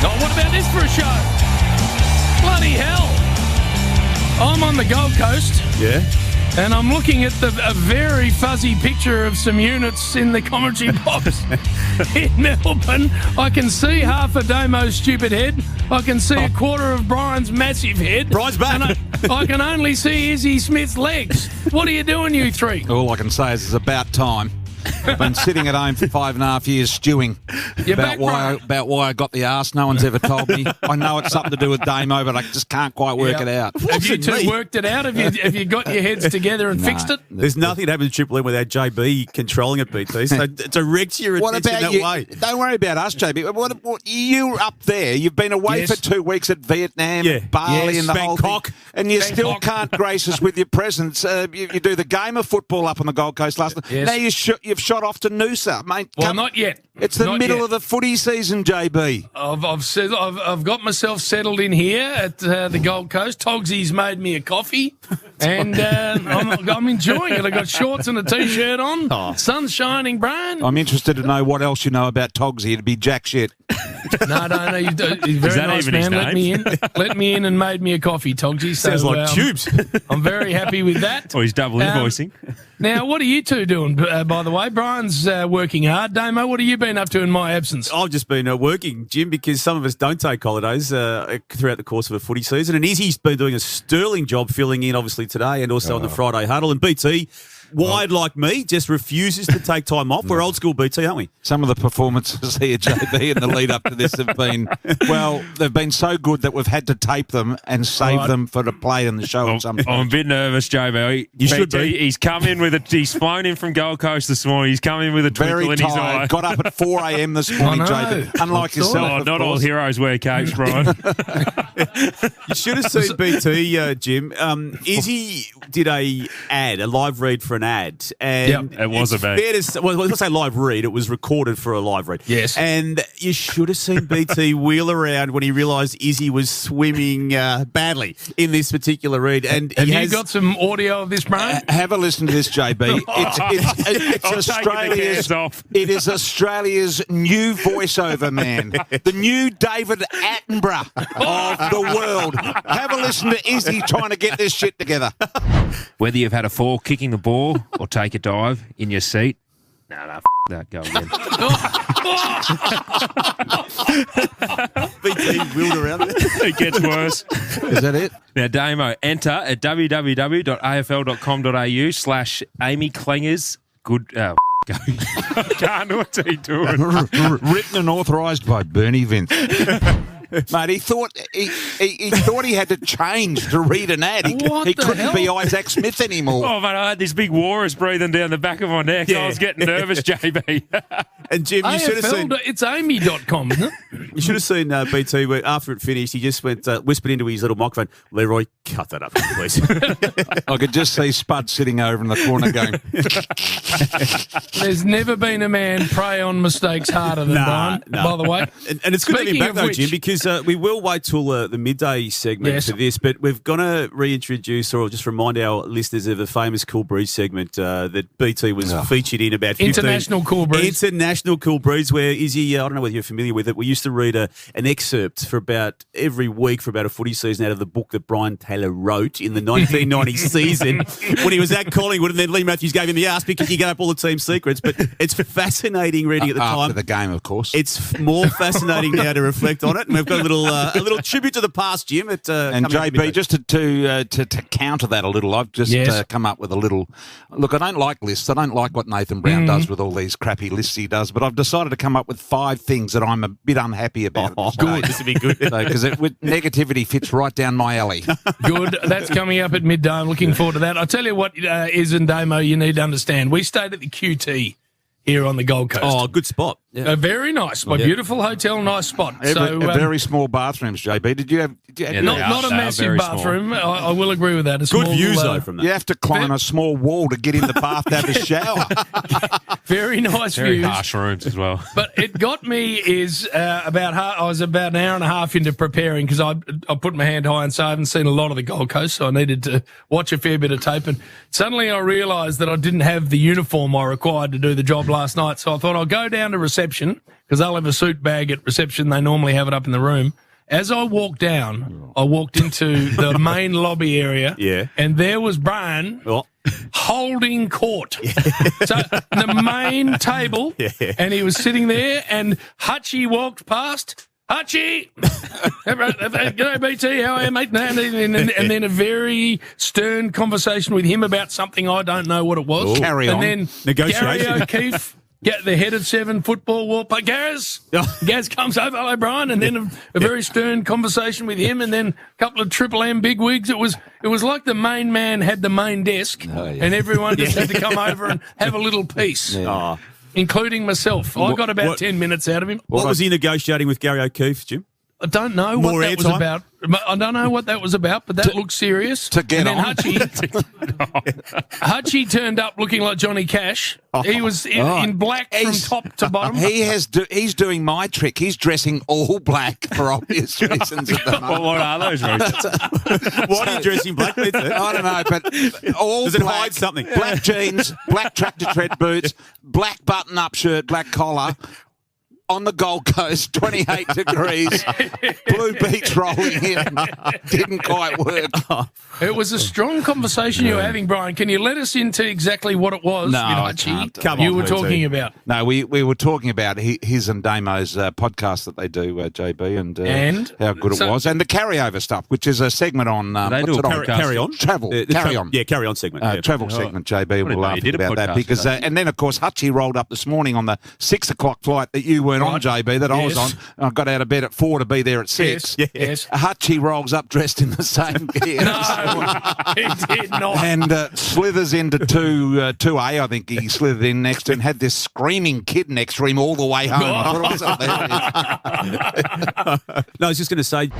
Oh, what about this for a show? Bloody hell. I'm on the Gold Coast. Yeah. And I'm looking at a very fuzzy picture of some units in the commentary box in Melbourne. I can see half of Damo's stupid head. I can see a quarter of Brian's massive head. Brian's back. And I can only see Issy Smith's legs. What are you doing, you three? All I can say is it's about time. I've been sitting at home for 5.5 years stewing about why I got the arse. No one's ever told me. I know it's something to do with Damo, but I just can't quite work it out. Have you two worked it out? Have you got your heads together and fixed it? There's nothing that happens to Triple M without JB controlling it, BT. So direct your attention that way. Don't worry about us, JB. What you're up there. You've been away for 2 weeks at Vietnam, Bali, and the whole thing, and you still can't grace us with your presence. You do the game of football up on the Gold Coast last night. Now you've shot off to Noosa, mate. Well, not yet. It's the middle of the footy season, JB. I've got myself settled in here at the Gold Coast. Togsy's made me a coffee, and I'm enjoying it. I've got shorts and a T-shirt on. Sun's shining, Brian. I'm interested to know what else you know about Togsy. It'd be jack shit. No. He's a very nice man. Let me in and made me a coffee, Togsy. So, sounds like tubes. I'm very happy with that. Or he's double invoicing. Now, what are you two doing, by the way? Brian's working hard. Damo, what have you been up to in my absence? I've just been working, Jim, because some of us don't take holidays throughout the course of a footy season. And Izzy's been doing a sterling job filling in, obviously, today and also on the Friday huddle. And BT, wired like me, just refuses to take time off. We're old school BT, aren't we? Some of the performances here, JB, in the lead up to this have been, well, they've been so good that we've had to tape them and save them for the play in the show at some point. I'm a bit nervous, JB. You should be. He's come in with he's flown in from Gold Coast this morning. He's come in with a twinkle in his eye. Got up at 4 a.m. this morning, JB. Unlike yourself, not all heroes wear capes, Brian. You should have seen BT, Jim. Izzy did a live read for an ad. And it was a bad. Let's say live read. It was recorded for a live read. Yes. And you should have seen BT wheel around when he realised Izzy was swimming badly in this particular read. And have you got some audio of this, Brian? Have a listen to this, JB. It is Australia's new voiceover man, the new David Attenborough of the world. Have a listen to Izzy trying to get this shit together. Whether you've had a fall kicking the ball or take a dive in your seat, that, go again. BT wheeled around there. It gets worse. Is that it? Now, Damo, enter at www.afl.com.au/Amy Klingers. Good. Go. I can't know what's he doing. Written and authorised by Bernie Vince. Mate, he thought he had to change to read an ad. He couldn't be Isaac Smith anymore. Oh, mate, I had this big walrus breathing down the back of my neck. Yeah. I was getting nervous, JB. And Jim, you should have seen. It's Amy.com, isn't it? You should have seen BT where after it finished. He just went whispered into his little microphone. Leroy, cut that up, please. I could just see Spud sitting over in the corner going. There's never been a man prey on mistakes harder than Brian. By the way, and it's good to have him back though, Jim, because we will wait till the midday segment for this, but we're going to reintroduce or just remind our listeners of a famous Cool Breeze segment that BT was featured in about 15. International Cool Breeze. International Cool Breeze, where Izzy, I don't know whether you're familiar with it, we used to read an excerpt for about every week for about a footy season out of the book that Brian Taylor wrote in the 1990 season when he was at Collingwood, and then Lee Matthews gave him the ass because he gave up all the team secrets. But it's fascinating reading at the time. After the game, of course. It's more fascinating now to reflect on it, and we've got a little tribute to the past, Jim. And JB, just to counter that a little, I've just come up with a little. Look, I don't like lists. I don't like what Nathan Brown does with all these crappy lists he does. But I've decided to come up with 5 things that I'm a bit unhappy about. Good, this would be good because negativity fits right down my alley. Good, that's coming up at midday. I'm looking forward to that. I'll tell you what, Iz and Damo, you need to understand. We stayed at the QT here on the Gold Coast. Oh, good spot. Yeah. Very nice. My beautiful hotel, nice spot. Very small bathrooms, JB. Did you have not a massive bathroom. I will agree with that. Good views, though, from that. You have to climb a small wall to get in the bath to have a shower. Very nice Very views. harsh rooms as well. But it got me I was about an hour and a half into preparing because I put my hand high and say I haven't seen a lot of the Gold Coast, so I needed to watch a fair bit of tape. And suddenly I realised that I didn't have the uniform I required to do the job last night, so I thought I'll go down to reception reception, because they'll have a suit bag at reception. They normally have it up in the room. As I walked down, I walked into the main lobby area, and there was Brian holding court. So the main table, and he was sitting there, and Hutchie walked past. Hutchie! G'day, BT, how are you, mate? And then a very stern conversation with him about something I don't know what it was. Carry on. And then Gary O'Keefe, the head of 7 football wall. But Gaz comes over, hello, Brian, and then a very stern conversation with him, and then a couple of Triple M bigwigs. It was like the main man had the main desk, and everyone just had to come over and have a little piece. Oh. Including myself. I got about 10 minutes out of him. What was he negotiating with Gary O'Keefe, Jim? I don't know what that was about. I don't know what that was about, but that looked serious. To get on. Hutchie turned up looking like Johnny Cash. He was in black from top to bottom. He's doing my trick. He's dressing all black for obvious reasons. Well, what are those reasons? Why do you dress in black, Peter? I don't know, but all Does it hide something? Black jeans, black tractor tread boots, black button-up shirt, black collar. On the Gold Coast, 28 degrees, blue beach rolling in. Didn't quite work. It was a strong conversation you were having, Brian. Can you let us into exactly what it was I can't. Come on, you were talking about? No, we were talking about his and Damo's podcast that they do, JB, and how good it was. And the carryover stuff, which is a segment on... they do a carry on? Travel. Carry on. Yeah, carry on segment. Travel segment, JB. We'll laugh about that. Because, and then, of course, Hutchie rolled up this morning on the 6 o'clock flight that you weren't on, JB, that I was on. I got out of bed at 4 to be there at 6. Yes. Hutchie rolls up dressed in the same gear. No, he did not. And slithers into 2A, I think he slithered in next to, and had this screaming kid next to him all the way home. I thought it was up there. No, I was just going to say...